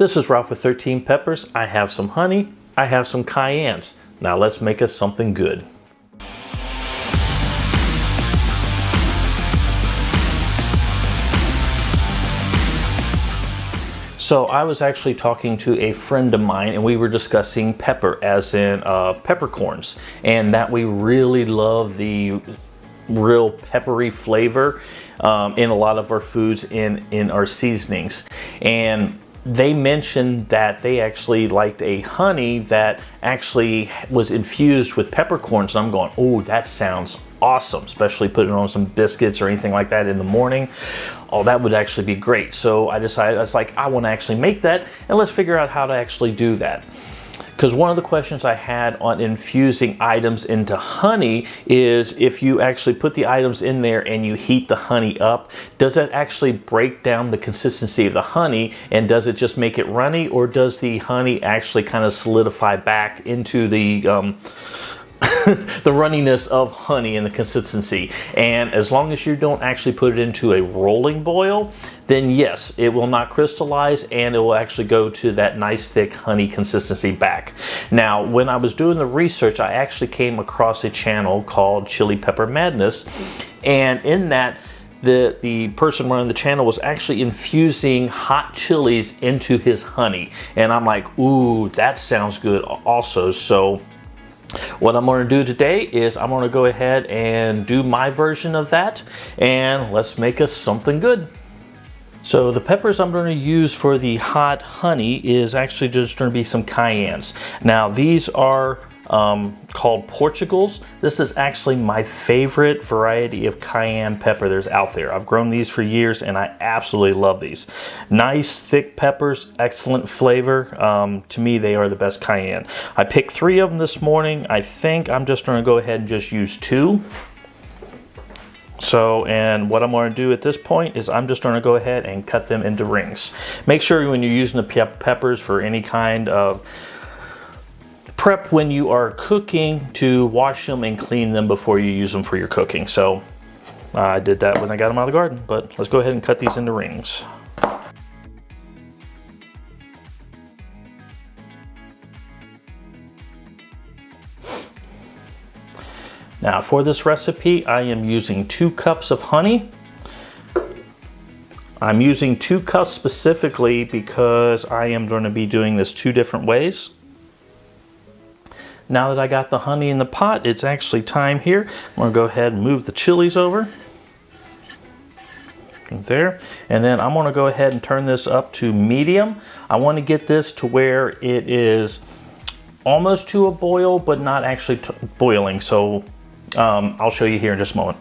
This is Ralph with 13 Peppers. I have some honey, I have some cayennes. Now let's make us something good. So I was actually talking to a friend of mine and we were discussing pepper, as in peppercorns, and that we really love the real peppery flavor in a lot of our foods, in our seasonings. And they mentioned that they actually liked a honey that actually was infused with peppercorns. And I'm going, oh, that sounds awesome, especially putting on some biscuits or anything like that in the morning. Oh, that would actually be great. So I decided, I was like, I want to actually make that, and let's figure out how to actually do that. Because one of the questions I had on infusing items into honey is, if you actually put the items in there and you heat the honey up, does that actually break down the consistency of the honey, and does it just make it runny, or does the honey actually kind of solidify back into the the runniness of honey and the consistency? And as long as you don't actually put it into a rolling boil, then yes, it will not crystallize and it will actually go to that nice thick honey consistency back. Now, when I was doing the research, I actually came across a channel called Chili Pepper Madness, and in that, the person running the channel was actually infusing hot chilies into his honey. And I'm like, ooh, that sounds good also. So what I'm going to do today is I'm going to go ahead and do my version of that, and let's make us something good. So the peppers I'm going to use for the hot honey is actually just going to be some cayennes. Now these are called Portugals. This is actually my favorite variety of cayenne pepper there's out there. I've grown these for years and I absolutely love these. Nice thick peppers, excellent flavor. To me, they are the best cayenne. I picked 3 of them this morning. I think I'm just going to go ahead and just use 2. So, and what I'm going to do at this point is I'm just going to go ahead and cut them into rings. Make sure when you're using the peppers for any kind of prep when you are cooking to wash them and clean them before you use them for your cooking. So I did that when I got them out of the garden, but let's go ahead and cut these into rings. Now for this recipe, I am using 2 cups of honey. I'm using 2 cups specifically because I am going to be doing this 2 different ways. Now that I got the honey in the pot, it's actually time here. I'm going to go ahead and move the chilies over. There. And then I'm going to go ahead and turn this up to medium. I want to get this to where it is almost to a boil, but not actually boiling. So I'll show you here in just a moment.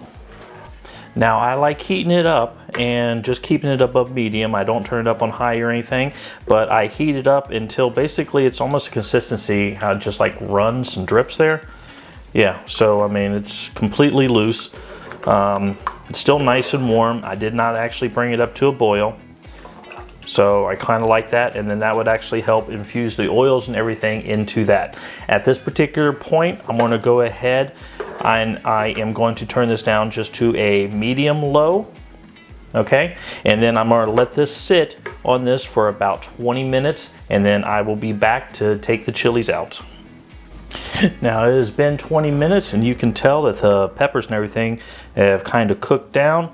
Now I like heating it up and just keeping it above medium. I don't turn it up on high or anything, but I heat it up until basically it's almost a consistency, how it just like runs and drips there. Yeah, so I mean, it's completely loose. It's still nice and warm. I did not actually bring it up to a boil. So I kind of like that, and then that would actually help infuse the oils and everything into that. At this particular point, I'm going to go ahead and I am going to turn this down just to a medium low. Okay, and then I'm going to let this sit on this for about 20 minutes, and then I will be back to take the chilies out. Now it has been 20 minutes and you can tell that the peppers and everything have kind of cooked down,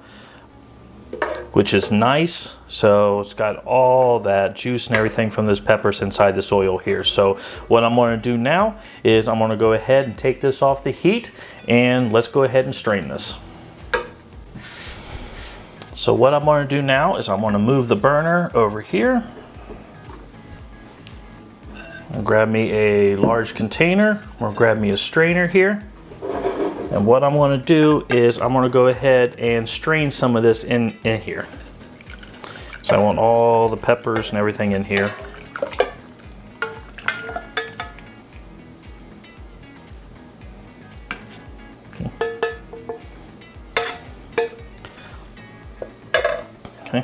which is nice. So it's got all that juice and everything from those peppers inside this oil here. So what I'm going to do now is I'm going to go ahead and take this off the heat, and let's go ahead and strain this. So what I'm going to do now is I'm going to move the burner over here. I'll grab me a large container, or grab me a strainer here. And what I'm going to do is I'm going to go ahead and strain some of this in here. So I want all the peppers and everything in here. Okay.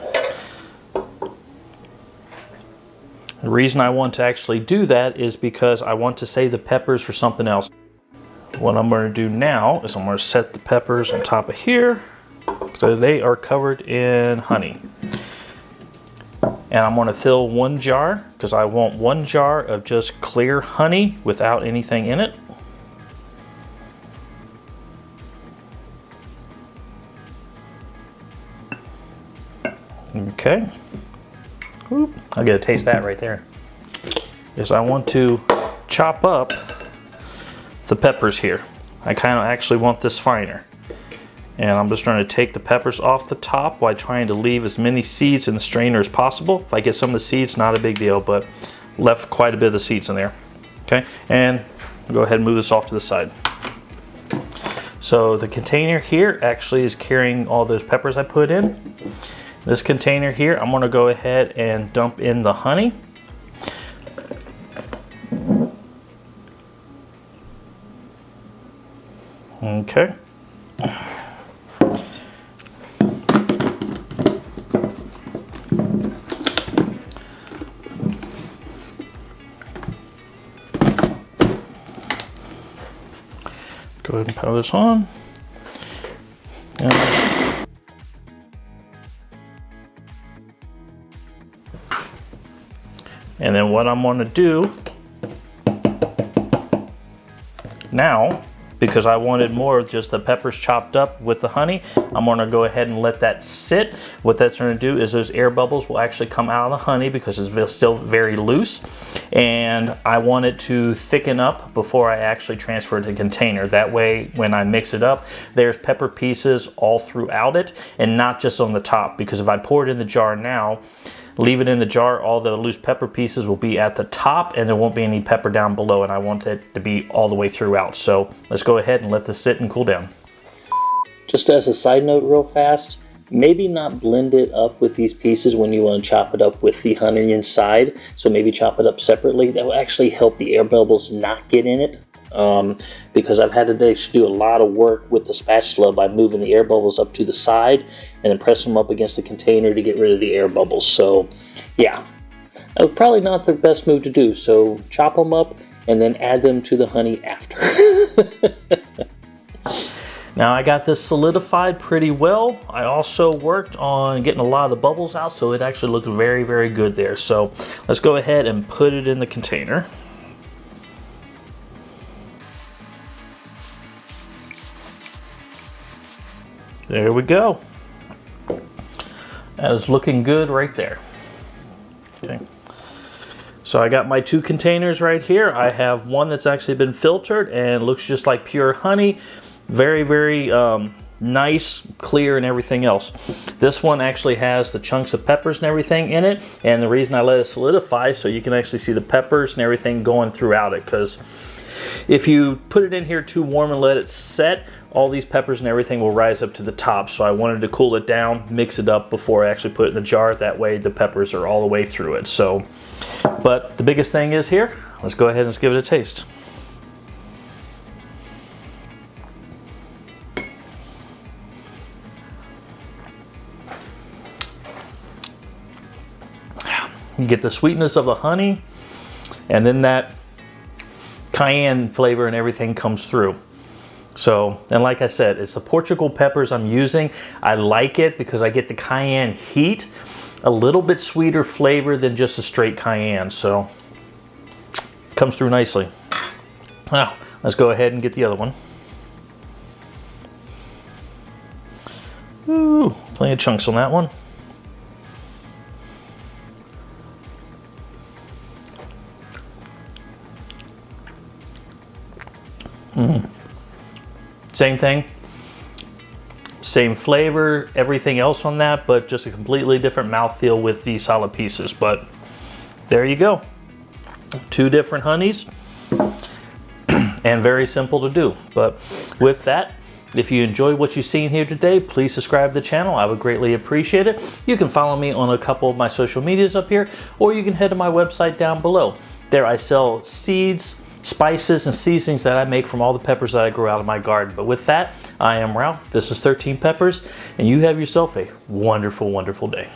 The reason I want to actually do that is because I want to save the peppers for something else. What I'm going to do now is I'm going to set the peppers on top of here so they are covered in honey. And I'm going to fill 1 jar because I want 1 jar of just clear honey without anything in it. Okay. Oop, I'll get a taste of that right there. Is I want to chop up the peppers here. I kind of actually want this finer. And I'm just trying to take the peppers off the top while trying to leave as many seeds in the strainer as possible. If I get some of the seeds, not a big deal, but left quite a bit of the seeds in there. Okay, and I'll go ahead and move this off to the side. So the container here actually is carrying all those peppers I put in. This container here, I'm gonna go ahead and dump in the honey. Okay. Go ahead and power this on. And then what I'm going to do now, because I wanted more of just the peppers chopped up with the honey, I'm going to go ahead and let that sit. What that's going to do is those air bubbles will actually come out of the honey because it's still very loose. And I want it to thicken up before I actually transfer it to the container. That way, when I mix it up, there's pepper pieces all throughout it and not just on the top. Because if I pour it in the jar now, leave it in the jar, all the loose pepper pieces will be at the top and there won't be any pepper down below, and I want it to be all the way throughout. So let's go ahead and let this sit and cool down. Just as a side note real fast, maybe not blend it up with these pieces when you want to chop it up with the honey inside. So maybe chop it up separately. That will actually help the air bubbles not get in it. Because I've had to do a lot of work with the spatula by moving the air bubbles up to the side and then pressing them up against the container to get rid of the air bubbles. So yeah, probably not the best move to do. So chop them up and then add them to the honey after. Now I got this solidified pretty well. I also worked on getting a lot of the bubbles out, so it actually looked very, very good there. So let's go ahead and put it in the container. There we go. That is looking good right there. Okay. So I got my 2 containers right here. I have one that's actually been filtered and looks just like pure honey. Very, very nice, clear, and everything else. This one actually has the chunks of peppers and everything in it. And the reason I let it solidify so you can actually see the peppers and everything going throughout it. Because if you put it in here too warm and let it set, all these peppers and everything will rise up to the top. So I wanted to cool it down, mix it up before I actually put it in the jar. That way the peppers are all the way through it. So, but the biggest thing is here, let's go ahead and let's give it a taste. You get the sweetness of the honey, and then that cayenne flavor and everything comes through. So, and like I said, it's the Portugal peppers I'm using. I like it because I get the cayenne heat, a little bit sweeter flavor than just a straight cayenne. So, it comes through nicely. Now, let's go ahead and get the other one. Ooh, plenty of chunks on that one. Same thing, same flavor, everything else on that, but just a completely different mouthfeel with the solid pieces. But there you go. 2 different honeys and very simple to do. But with that, if you enjoyed what you've seen here today, please subscribe to the channel. I would greatly appreciate it. You can follow me on a couple of my social medias up here, or you can head to my website down below. There I sell seeds, spices, and seasonings that I make from all the peppers that I grow out of my garden. But with that, I am Ralph. This is 13 Peppers, and you have yourself a wonderful, wonderful day.